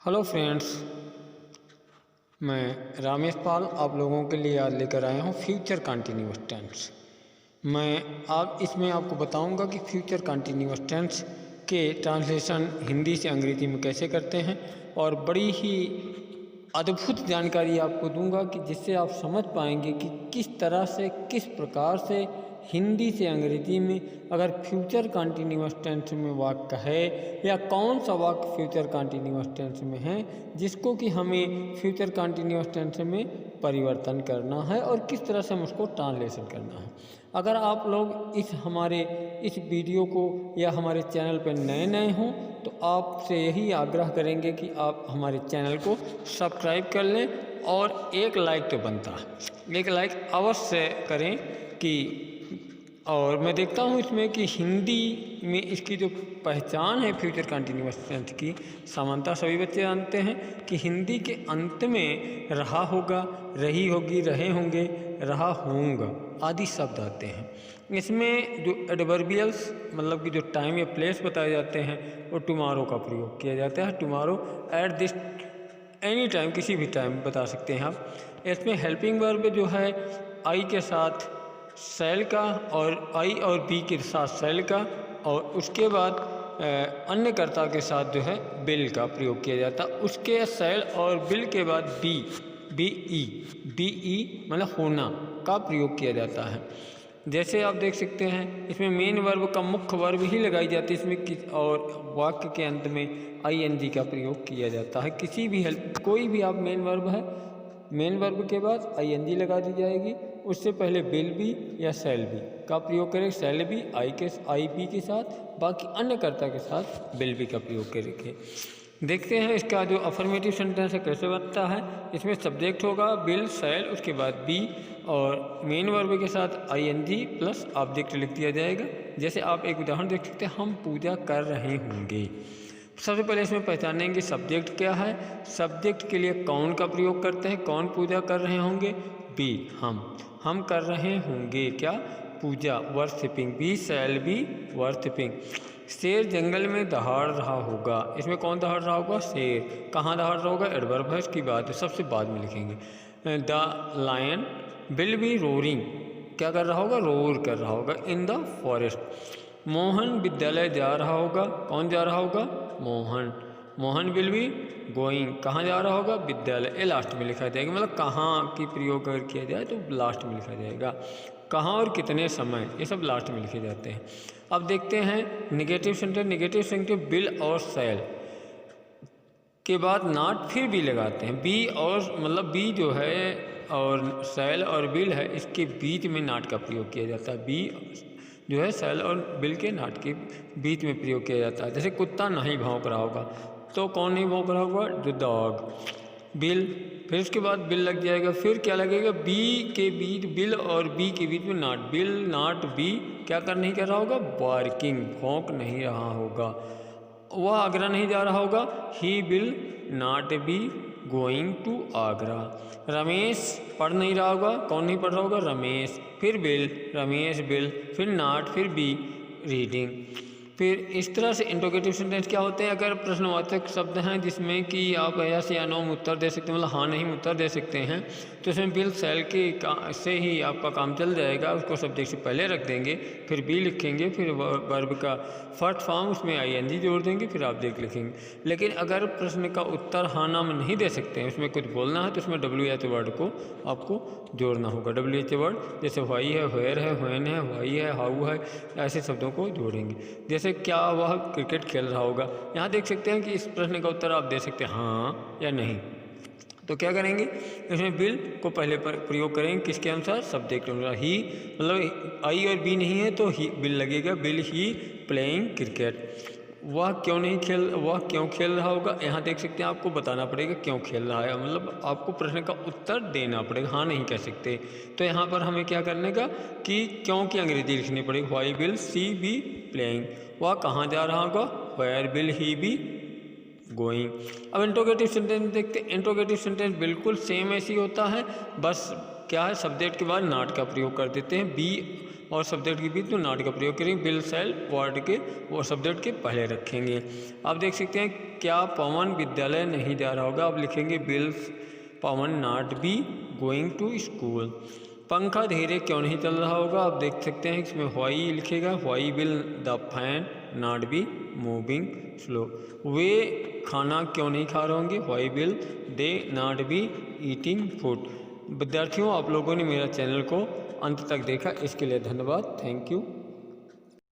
Hello friends, मैं रामेश पाल आप लोगों के लिए आज लेकर आया हूँ फ्यूचर कंटिन्यूअस टेंस। मैं आप इसमें आपको बताऊंगा कि फ्यूचर कंटिन्यूअस टेंस के ट्रांसलेशन हिंदी से अंग्रेजी में कैसे करते हैं और बड़ी ही अद्भुत जानकारी आपको दूंगा कि जिससे आप समझ पाएंगे कि किस तरह से किस प्रकार से हिंदी से अंग्रेजी में अगर फ्यूचर कंटिन्यूअस टेंस में वाक्य है या कौन सा वाक्य फ्यूचर कंटिन्यूअस टेंस में है जिसको कि हमें फ्यूचर कंटिन्यूअस टेंस में परिवर्तन करना है और किस तरह से हम उसको ट्रांसलेशन करना है। अगर आप लोग हमारे इस वीडियो को या हमारे चैनल पर नए हों तो आपसे यही आग्रह करेंगे कि आप हमारे चैनल को सब्सक्राइब कर लें और एक लाइक तो बनता है, एक लाइक अवश्य करें कि। और मैं देखता हूँ इसमें कि हिंदी में इसकी जो पहचान है फ्यूचर कंटिन्यूअस टेंस की, सामान्यतः सभी बच्चे जानते हैं कि हिंदी के अंत में रहा होगा, रही होगी, रहे होंगे, रहा होंगे आदि शब्द आते हैं। इसमें जो एडवर्बियल्स मतलब कि जो टाइम या प्लेस बताए जाते हैं वो टुमारो का प्रयोग किया जाता है। Tomorrow at this any time, किसी भी टाइम बता सकते हैं आप। इसमें हेल्पिंग वर्ब जो है आई के साथ सेल का और आई और बी के साथ सेल का और उसके बाद अन्य कर्ता के साथ जो है बिल का प्रयोग किया जाता है। उसके सेल और बिल के बाद बी ई मतलब होना का प्रयोग किया जाता है। जैसे आप देख सकते हैं इसमें मेन वर्ब का मुख्य वर्ब ही लगाई जाती है इसमें और वाक्य के अंत में ING का प्रयोग किया जाता है। किसी भी कोई भी आप मेन वर्ब है, मेन वर्ब के बाद ING लगा दी जाएगी। उससे पहले बिल बी या सेल बी का प्रयोग करें, सेल बी आई बी के साथ, बाकी अन्य कर्ता के साथ बिल बी का प्रयोग करेंगे। देखते हैं इसका जो अफर्मेटिव सेंटेंस है कैसे बनता है। इसमें सब्जेक्ट होगा बिल सेल, उसके बाद बी और मेन वर्ब के साथ ING प्लस ऑब्जेक्ट लिख दिया जाएगा। जैसे आप एक उदाहरण देख सकते हैं, हम पूजा कर रहे होंगे। सबसे पहले इसमें पहचानेंगे सब्जेक्ट क्या है। सब्जेक्ट के लिए कौन का प्रयोग करते हैं, कौन पूजा कर रहे होंगे, बी हम कर रहे होंगे क्या, पूजा, worshipping, we shall be worshipping. शेर जंगल में दहाड़ रहा होगा, इसमें कौन दहाड़ रहा होगा, शेर। कहाँ दहाड़ रहा होगा, एडवर्ब है, इसकी बात है, सबसे बाद में लिखेंगे। The lion will be roaring, क्या कर रहा होगा, रोर कर रहा होगा इन द फॉरेस्ट। मोहन विद्यालय जा रहा होगा, कौन जा रहा होगा, मोहन विल बी गोइंग, कहाँ जा रहा होगा, विद्यालय। ये लास्ट में लिखा जाएगा, मतलब कहाँ की प्रयोग अगर किया जाए तो लास्ट में लिखा जाएगा। कहाँ और कितने समय, ये सब लास्ट में लिखे जाते हैं। अब देखते हैं negative sentence. Negative sentence bill और सेल के बाद नॉट फिर बी लगाते हैं। बी और मतलब बी जो है और सेल और बिल है, इसके बीच में नॉट का प्रयोग किया जाता है। बी जो है सेल और बिल के नॉट के बीच में प्रयोग किया जाता है। जैसे कुत्ता नहीं भौंक रहा होगा तो कौन नहीं भौंक रहा होगा, द डॉग। बिल, फिर उसके बाद बिल लग जाएगा, फिर क्या लगेगा, बी के बीच, बिल और बी के बीच में नॉट, बिल नॉट बी क्या कर नहीं कर रहा होगा, बार्किंग, भौंक नहीं रहा होगा। वह आगरा नहीं जा रहा होगा, he will not be going to Agra. Ramesh पढ़ नहीं रहा होगा, कौन नहीं पढ़ रहा होगा, रमेश। फिर बिल, रमेश बिल, फिर नॉट, फिर बी रीडिंग। फिर इस तरह से इंट्रोगेटिव सेंटेंस क्या होते हैं, अगर प्रश्नवाचक शब्द हैं जिसमें कि आप यस या नो में उत्तर दे सकते हैं, मतलब हाँ नहीं में उत्तर दे सकते हैं, तो इसमें बिल सेल के से ही आपका काम चल जाएगा। उसको सब्जेक्ट से पहले रख देंगे, फिर बी लिखेंगे, फिर वर्ब का फर्स्ट फॉर्म, उसमें ING जोड़ देंगे, फिर ऑब्जेक्ट लिखेंगे। लेकिन अगर प्रश्न का उत्तर हाँ ना में नहीं दे सकते हैं, उसमें कुछ बोलना है, तो उसमें WH वर्ड को आपको जोड़ना होगा। WH वर्ड जैसे वाई है, वेयर है, व्हेन है, वाई है, हाउ है, ऐसे शब्दों को जोड़ेंगे। जैसे क्या वह क्रिकेट खेल रहा होगा, यहाँ देख सकते हैं कि इस प्रश्न का उत्तर आप दे सकते हैं हाँ या नहीं। तो क्या करेंगे, इसमें बिल को पहले पर प्रयोग करेंगे, किसके अनुसार, सब्जेक्ट अनुसार। ही मतलब आई और बी नहीं है तो ही बिल लगेगा, बिल ही प्लेइंग क्रिकेट। वह क्यों खेल रहा होगा, यहाँ देख सकते हैं, आपको बताना पड़ेगा क्यों खेल रहा है, मतलब आपको प्रश्न का उत्तर देना पड़ेगा, हाँ नहीं कह सकते। तो यहाँ पर हमें क्या करने का कि क्यों की अंग्रेजी लिखनी पड़ेगी, why will she be playing. वह कहाँ जा रहा होगा, where will he be going. अब इंट्रोगेटिव सेंटेंस देखते हैं। इंट्रोगेटिव सेंटेंस बिल्कुल सेम ऐसी होता है, बस क्या है, सब्जेक्ट के बाद नॉट का प्रयोग कर देते हैं। बी और सब्जेक्ट के बीच में नॉट का प्रयोग करेंगे। बिल सेल वर्ड के और सब्जेक्ट के पहले रखेंगे। आप देख सकते हैं क्या पवन विद्यालय नहीं जा रहा होगा? आप लिखेंगे will Pawan not be going to school. पंखा धीरे क्यों नहीं चल रहा होगा? आप देख सकते हैं इसमें व्हाई लिखेगा, why will the fan not be moving slow. वे खाना क्यों नहीं खा रहे होंगे? Why will they not be eating food. विद्यार्थियों, आप लोगों ने मेरा चैनल को अंत तक देखा, इसके लिए धन्यवाद। Thank you.